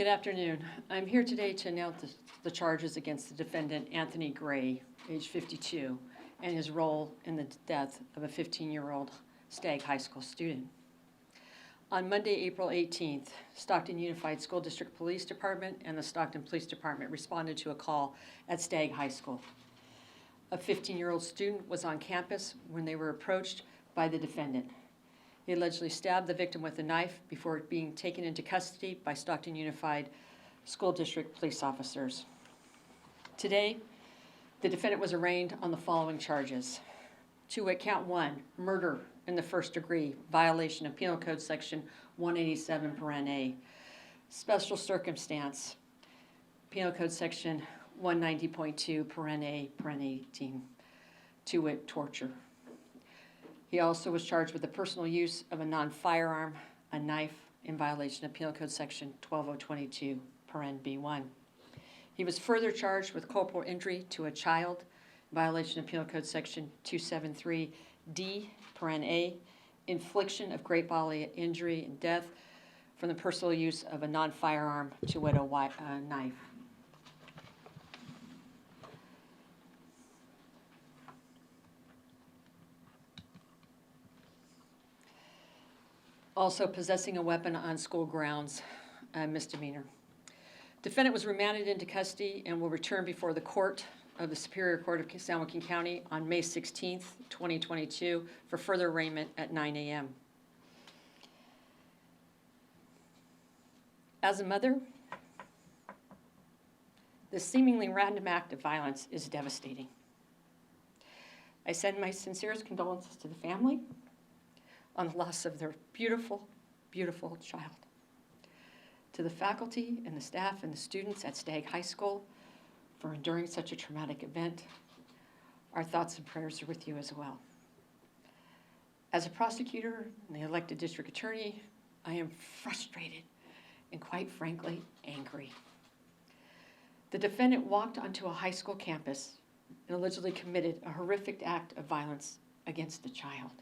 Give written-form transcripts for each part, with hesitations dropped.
Good afternoon. I'm here today to announce the charges against the defendant, Anthony Gray, age 52, and his role in the death of a 15-year-old Stagg High School student. On Monday, April 18th, Stockton Unified School District Police Department and the Stockton Police Department responded to a call at Stagg High School. A 15-year-old student was on campus when they were approached by the defendant. He allegedly stabbed the victim with a knife before being taken into custody by Stockton Unified School District police officers. Today, the defendant was arraigned on the following charges. Count 1, murder in the first degree, violation of Penal Code Section 187(a). Special circumstance, Penal Code Section 190.2(a)(18), to wit, torture. He also was charged with the personal use of a non-firearm, a knife, in violation of Penal Code Section 12022(b)(1). He was further charged with corporal injury to a child, in violation of Penal Code Section 273(d)(a), infliction of great bodily injury and death from the personal use of a non-firearm, to wit, a knife. Also, possessing a weapon on school grounds, a misdemeanor. Defendant was remanded into custody and will return before the court of the Superior Court of San Joaquin County on May 16th, 2022 for further arraignment at 9 a.m. As a mother, this seemingly random act of violence is devastating. I send my sincerest condolences to the family on the loss of their beautiful, beautiful child. To the faculty and the staff and the students at Stagg High School for enduring such a traumatic event, our thoughts and prayers are with you as well. As a prosecutor and the elected district attorney, I am frustrated and quite frankly, angry. The defendant walked onto a high school campus and allegedly committed a horrific act of violence against a child.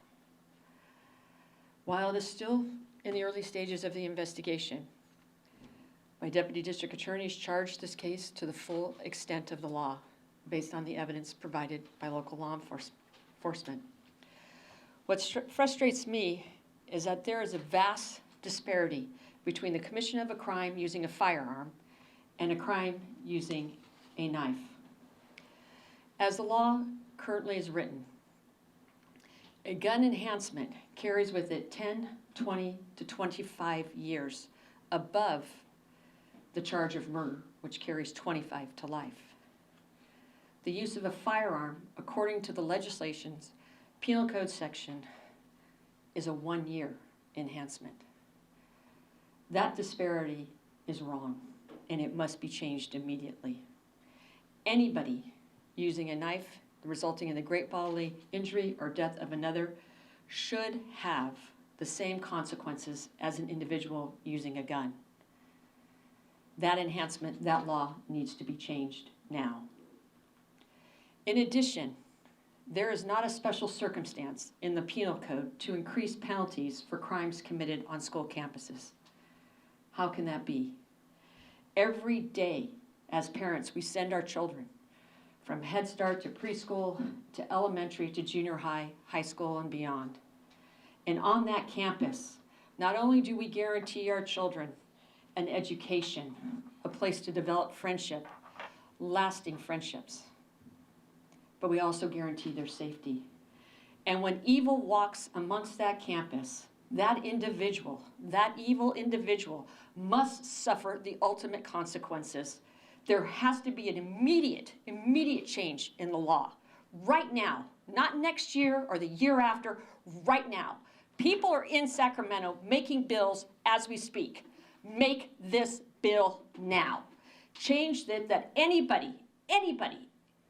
While it is still in the early stages of the investigation, my deputy district attorneys charged this case to the full extent of the law based on the evidence provided by local law enforcement. What frustrates me is that there is a vast disparity between the commission of a crime using a firearm and a crime using a knife. As the law currently is written, a gun enhancement carries with it 10, 20 to 25 years above the charge of murder, which carries 25 to life. The use of a firearm, according to the legislation's Penal Code section, is a 1-year enhancement. That disparity is wrong, and it must be changed immediately. Anybody using a knife resulting in the great bodily injury or death of another should have the same consequences as an individual using a gun. That enhancement, that law needs to be changed now. In addition, there is not a special circumstance in the Penal Code to increase penalties for crimes committed on school campuses. How can that be? Every day, as parents, we send our children from Head Start to preschool, to elementary, to junior high, high school, and beyond. And on that campus, not only do we guarantee our children an education, a place to develop friendship, lasting friendships, but we also guarantee their safety. And when evil walks amongst that campus, that evil individual must suffer the ultimate consequences. There has to be an immediate change in the law. Right now, not next year or the year after, right now. People are in Sacramento making bills as we speak. Make this bill now. Change that anybody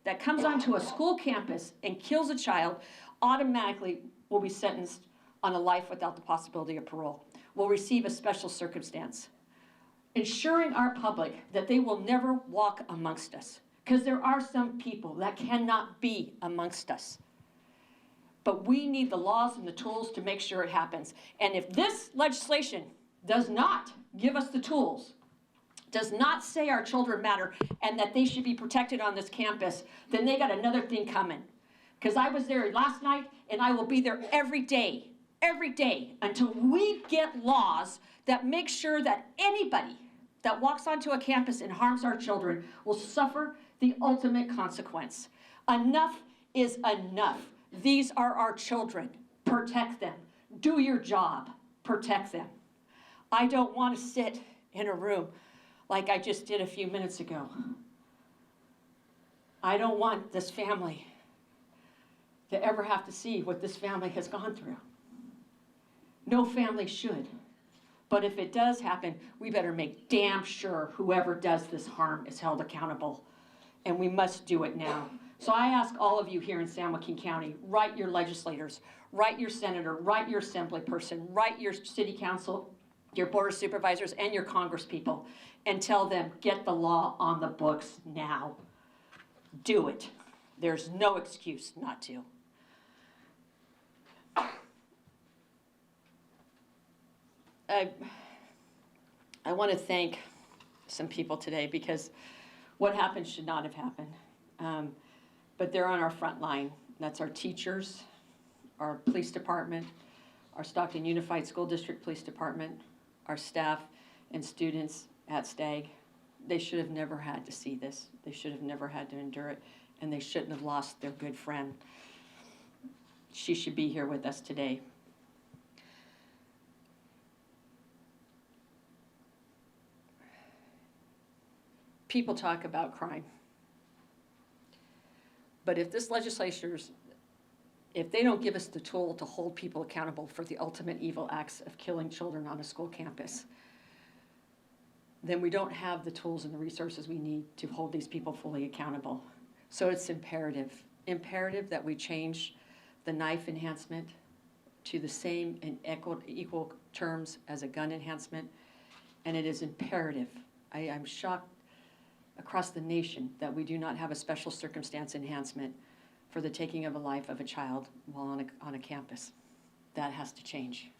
that comes onto a school campus and kills a child automatically will be sentenced on a life without the possibility of parole, will receive a special circumstance. Ensuring our public that they will never walk amongst us, because there are some people that cannot be amongst us. But we need the laws and the tools to make sure it happens. And if this legislation does not give us the tools does not say our children matter and that they should be protected on this campus, then they got another thing coming. Because I was there last night, and I will be there every day, until we get laws that make sure that anybody that walks onto a campus and harms our children will suffer the ultimate consequence. Enough is enough. These are our children. Protect them. Do your job. Protect them. I don't want to sit in a room like I just did a few minutes ago. I don't want this family to ever have to see what this family has gone through. No family should. But if it does happen, we better make damn sure whoever does this harm is held accountable. And we must do it now. So I ask all of you here in San Joaquin County, write your legislators, write your senator, write your assembly person, write your city council, your board of supervisors, and your congresspeople, and tell them, get the law on the books now. Do it. There's no excuse not to. I want to thank some people today because what happened should not have happened. But they're on our front line. That's our teachers, our police department, our Stockton Unified School District Police Department, our staff and students at Stagg. They should have never had to see this. They should have never had to endure it, and they shouldn't have lost their good friend. She should be here with us today. People talk about crime. But if this legislature's, if they don't give us the tool to hold people accountable for the ultimate evil acts of killing children on a school campus, then we don't have the tools and the resources we need to hold these people fully accountable. So it's imperative that we change the knife enhancement to the same and equal terms as a gun enhancement. And it is imperative. I'm shocked across the nation that we do not have a special circumstance enhancement for the taking of a life of a child while on a campus. That has to change.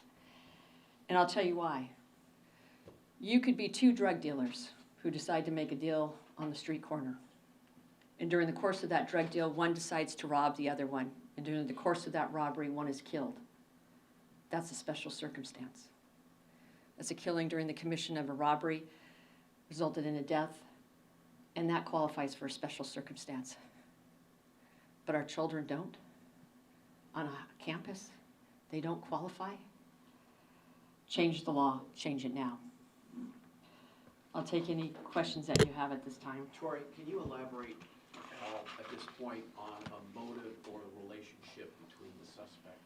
And I'll tell you why. You could be two drug dealers who decide to make a deal on the street corner. And during the course of that drug deal, one decides to rob the other one. And during the course of that robbery, one is killed. That's a special circumstance. That's a killing during the commission of a robbery, resulted in a death, and that qualifies for a special circumstance. But our children don't. On a campus, they don't qualify. Change the law, change it now. I'll take any questions that you have at this time. Tori, can you elaborate at this point on a motive or a relationship between the suspect?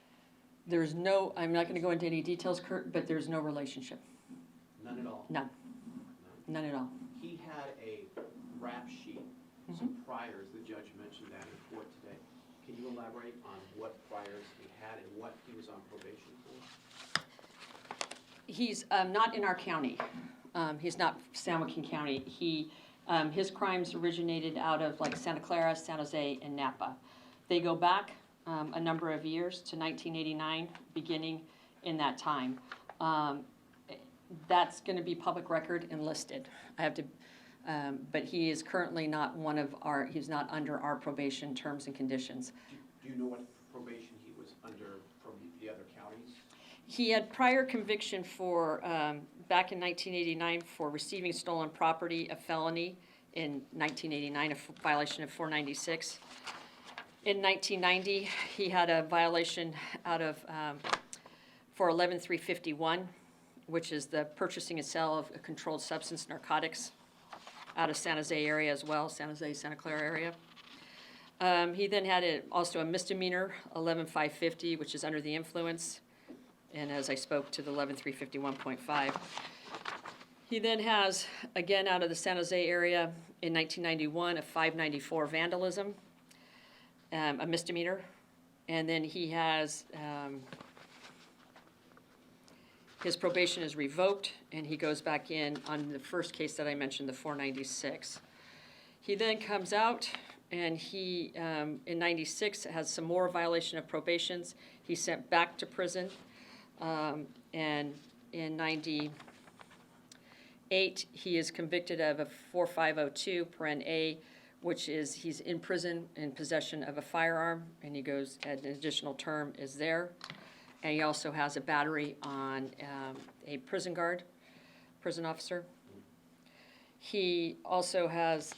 There's no, I'm not going to go into any details, Kurt, but there's no relationship. None at all? None. None at all. He had a rap sheet, some priors. The judge mentioned that in court today. Can you elaborate on what priors he had and what he was on probation for? He's not in our county. He's not San Joaquin County. His crimes originated out of like Santa Clara, San Jose, and Napa. They go back a number of years to 1989, beginning in that time. That's going to be public record and listed. I have to, but he is currently not one of our, he's not under our probation terms and conditions. Do you know what probation he was under from the other counties? He had prior conviction for, back in 1989, for receiving stolen property, a felony in 1989, a violation of 496. In 1990, he had a violation out of, for 11351, which is the purchasing and sale of a controlled substance, narcotics, out of San Jose area as well, San Jose, Santa Clara area. He then had also a misdemeanor, 11550, which is under the influence, and as I spoke to the 11351.5. He then has, again out of the San Jose area, in 1991, a 594 vandalism, a misdemeanor, and then he has, his probation is revoked, and he goes back in on the first case that I mentioned, the 496. He then comes out, and he, in 96, has some more violation of probations. He's sent back to prison, and in 8, he is convicted of a 4502, paren A, which is he's in prison in possession of a firearm, and he goes, an additional term is there. And he also has a battery on a prison guard, prison officer. He also has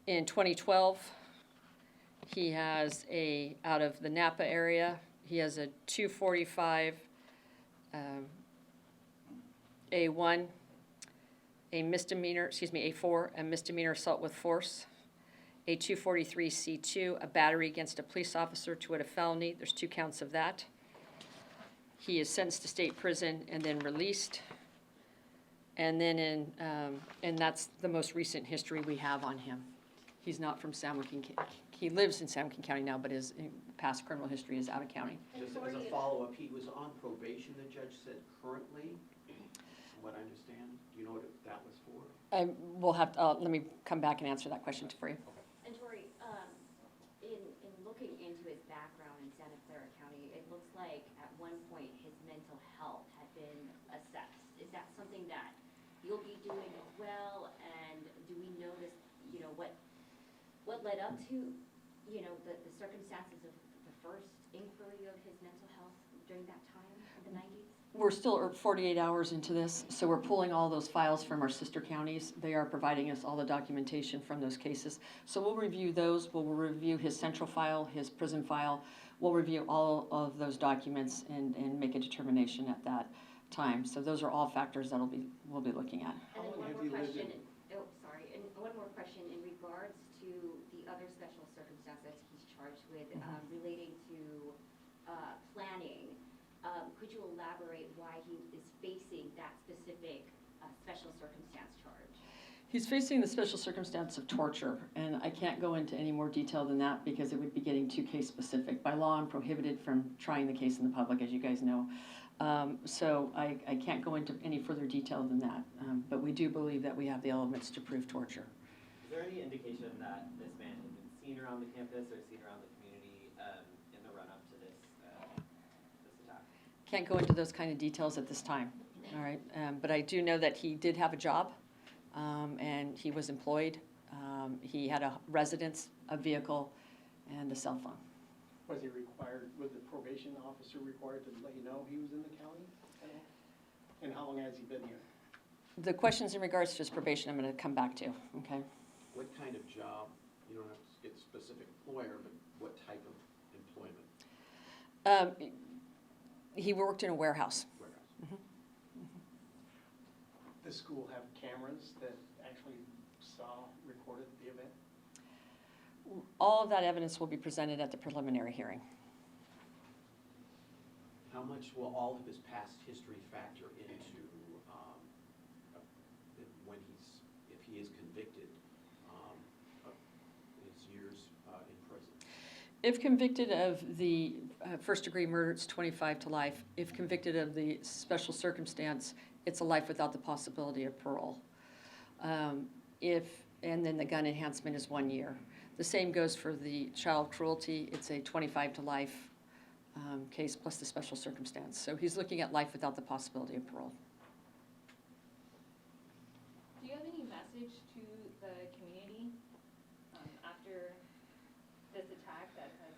in 2012, he has out of the Napa area, he has a 245 A1, a misdemeanor, A4, a misdemeanor assault with force, a 243 C2, a battery against a police officer to a felony. There's 2 counts of that. He is sentenced to state prison and then released. And then and that's the most recent history we have on him. He's not from San Joaquin. He lives in San Joaquin County now, but his past criminal history is out of county. Just as a follow-up, he was on probation, the judge said, currently, from what I understand. Do you know what that was for? We'll have to, let me come back and answer that question for you. And Tori, in looking into his background in Santa Clara County, it looks like at one point his mental health had been assessed. Is that something that you'll be doing as well? And do we know this, what led up to, the circumstances of the first inquiry of his mental health during that time in the 90s? We're still 48 hours into this, so we're pulling all those files from our sister counties. They are providing us all the documentation from those cases. So we'll review those. We'll review his central file, his prison file. We'll review all of those documents and make a determination at that time. So those are all factors that we'll be looking at. And then one more question, and one more question in regards to the other special circumstances he's charged with relating to planning. Could you elaborate why he is facing that specific special circumstance charge? He's facing the special circumstance of torture, and I can't go into any more detail than that because it would be getting too case specific. By law, I'm prohibited from trying the case in the public, as you guys know. So I can't go into any further detail than that, but we do believe that we have the elements to prove torture. Is there any indication that this man had been seen around the campus or seen around the community in the run-up to this attack? Can't go into those kind of details at this time, all right? But I do know that he did have a job, and he was employed. He had a residence, a vehicle, and a cell phone. Was the probation officer required to let you know he was in the county at all? And how long has he been here? The questions in regards to his probation, I'm going to come back to, okay? What kind of job, you don't have to get specific employer, but what type of employment? He worked in a warehouse. Warehouse. Does school have cameras that actually recorded the event? All of that evidence will be presented at the preliminary hearing. How much will all of his past history factor into if he is convicted, of his years in prison? If convicted of the first-degree murder, it's 25 to life. If convicted of the special circumstance, it's a life without the possibility of parole. And then the gun enhancement is 1 year. The same goes for the child cruelty. It's a 25 to life case plus the special circumstance. So he's looking at life without the possibility of parole. Do you have any message to the community after this attack that has,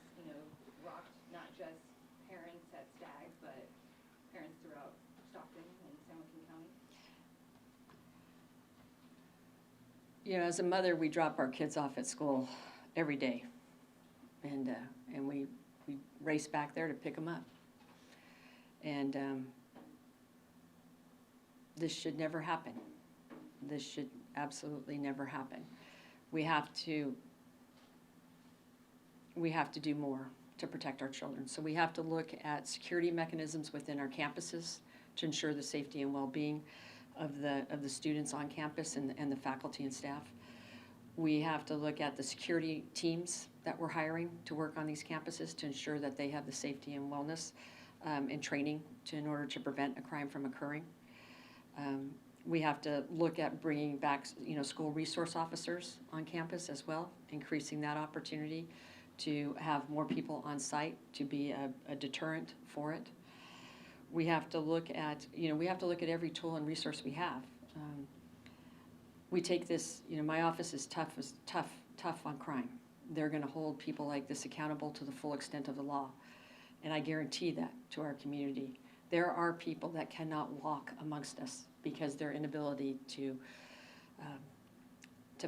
rocked not just parents at Stagg, but parents throughout Stockton and San Joaquin County? As a mother, we drop our kids off at school every day, and we race back there to pick them up. And this should never happen. This should absolutely never happen. We have to do more to protect our children. So we have to look at security mechanisms within our campuses to ensure the safety and well-being of the students on campus and the faculty and staff. We have to look at the security teams that we're hiring to work on these campuses to ensure that they have the safety and wellness and training in order to prevent a crime from occurring. We have to look at bringing back, school resource officers on campus as well, increasing that opportunity to have more people on site to be a deterrent for it. We have to look at, we have to look at every tool and resource we have. We take this, my office is tough on crime. They're going to hold people like this accountable to the full extent of the law. And I guarantee that to our community. There are people that cannot walk amongst us because their inability to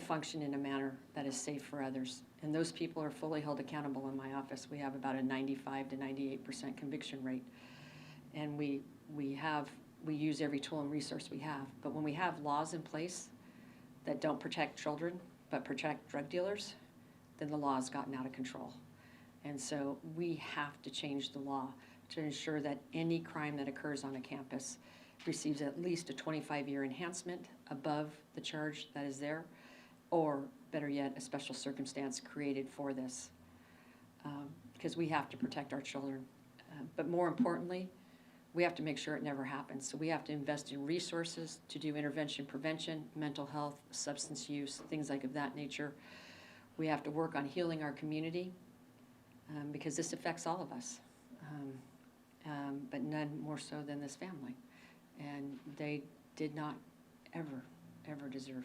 function in a manner that is safe for others. And those people are fully held accountable in my office. We have about a 95 to 98% conviction rate. And we use every tool and resource we have. But when we have laws in place that don't protect children but protect drug dealers, then the law has gotten out of control. And so we have to change the law to ensure that any crime that occurs on a campus receives at least a 25-year enhancement above the charge that is there, or better yet, a special circumstance created for this, because we have to protect our children. But more importantly, we have to make sure it never happens. So we have to invest in resources to do intervention, prevention, mental health, substance use, things like of that nature. We have to work on healing our community because this affects all of us, but none more so than this family. And they did not ever deserve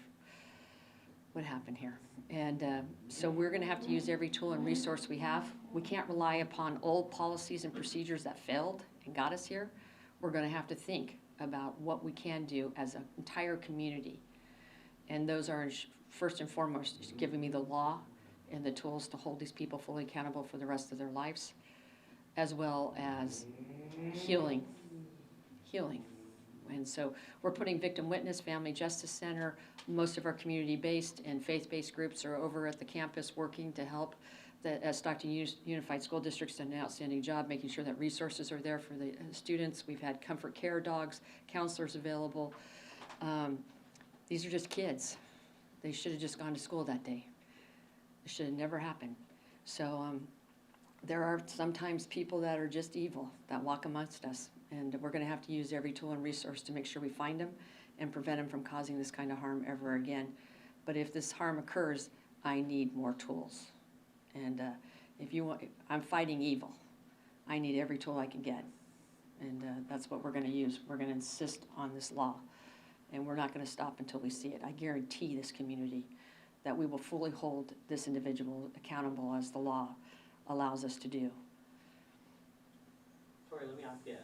what happened here. And so we're going to have to use every tool and resource we have. We can't rely upon old policies and procedures that failed and got us here. We're going to have to think about what we can do as an entire community. And those are, first and foremost, giving me the law and the tools to hold these people fully accountable for the rest of their lives, as well as healing. And so we're putting Victim Witness, Family Justice Center, most of our community-based and faith-based groups are over at the campus working to help. The Stockton Unified School District's done an outstanding job making sure that resources are there for the students. We've had comfort care dogs, counselors available. These are just kids. They should have just gone to school that day. It should have never happened. So there are sometimes people that are just evil that walk amongst us. And we're going to have to use every tool and resource to make sure we find them and prevent them from causing this kind of harm ever again. But if this harm occurs, I need more tools. And if you want, I'm fighting evil. I need every tool I can get. And that's what we're going to use. We're going to insist on this law. And we're not going to stop until we see it. I guarantee this community that we will fully hold this individual accountable as the law allows us to do. Tori, let me ask you,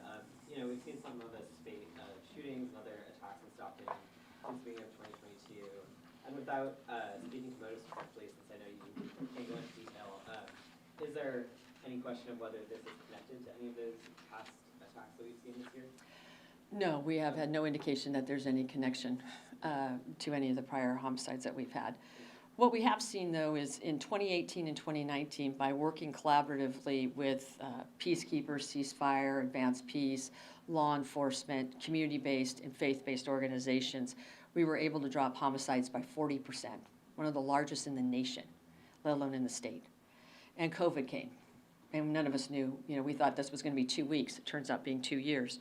we've seen some of the shootings and other attacks in Stockton since the beginning of 2022. And without speaking to motives directly, since I know you can't go into detail, is there any question of whether this is connected to any of those past attacks that we've seen this year? No, we have had no indication that there's any connection to any of the prior homicides that we've had. What we have seen, though, is in 2018 and 2019, by working collaboratively with peacekeepers, ceasefire, advanced peace, law enforcement, community-based and faith-based organizations, we were able to drop homicides by 40%, one of the largest in the nation, let alone in the state. And COVID came, and none of us knew. We thought this was going to be 2 weeks. It turns out being 2 years.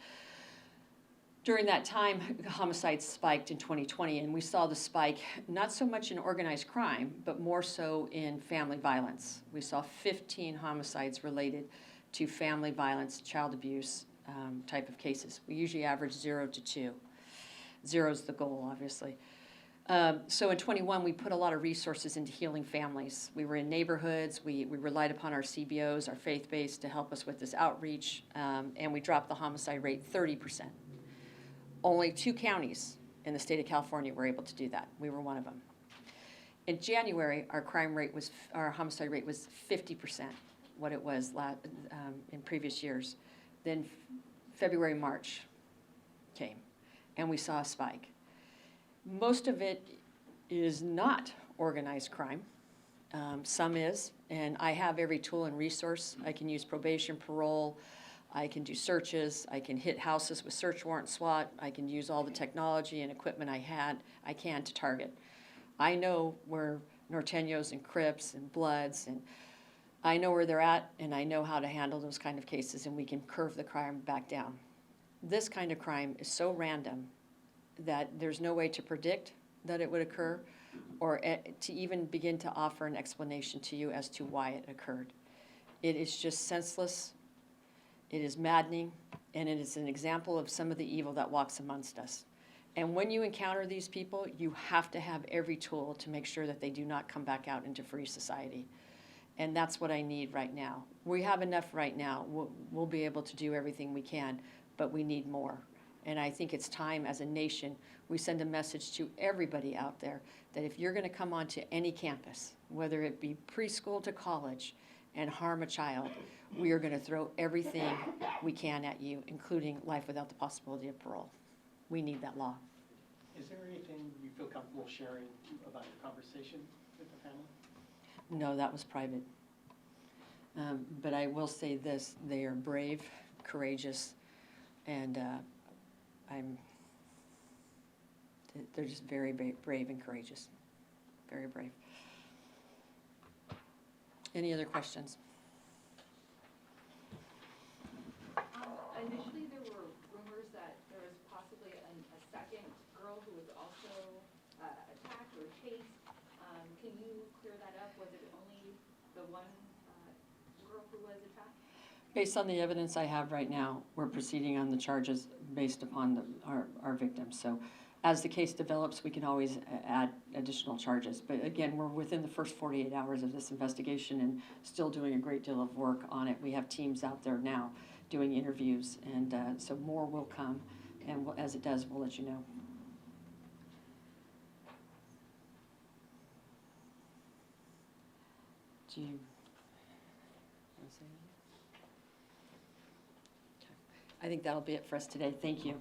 During that time, homicides spiked in 2020, and we saw the spike not so much in organized crime, but more so in family violence. We saw 15 homicides related to family violence, child abuse type of cases. We usually average 0 to 2. 0 is the goal, obviously. So in 21, we put a lot of resources into healing families. We were in neighborhoods. We relied upon our CBOs, our faith-based, to help us with this outreach, and we dropped the homicide rate 30%. Only 2 counties in the state of California were able to do that. We were one of them. In January, our homicide rate was 50% what it was in previous years. Then February, March came, and we saw a spike. Most of it is not organized crime. Some is, and I have every tool and resource. I can use probation, parole. I can do searches. I can hit houses with search warrant SWAT. I can use all the technology and equipment I can to target. I know where Norteños and Crips and Bloods, and I know where they're at, and I know how to handle those kind of cases, and we can curve the crime back down. This kind of crime is so random that there's no way to predict that it would occur or to even begin to offer an explanation to you as to why it occurred. It is just senseless. It is maddening, and it is an example of some of the evil that walks amongst us. And when you encounter these people, you have to have every tool to make sure that they do not come back out into free society. And that's what I need right now. We have enough right now. We'll be able to do everything we can, but we need more. And I think it's time as a nation, we send a message to everybody out there that if you're going to come onto any campus, whether it be preschool to college, and harm a child, we are going to throw everything we can at you, including life without the possibility of parole. We need that law. Is there anything you feel comfortable sharing about your conversation with the family? No, that was private. But I will say this, they are brave, courageous, and they're just very brave and courageous. Very brave. Any other questions? Initially, there were rumors that there was possibly a second girl who was also attacked or chased. Can you clear that up? Was it only the one girl who was attacked? Based on the evidence I have right now, we're proceeding on the charges based upon our victims. So as the case develops, we can always add additional charges. But again, we're within the first 48 hours of this investigation and still doing a great deal of work on it. We have teams out there now doing interviews, and so more will come. And as it does, we'll let you know. Do you want to say anything? Okay. I think that'll be it for us today. Thank you.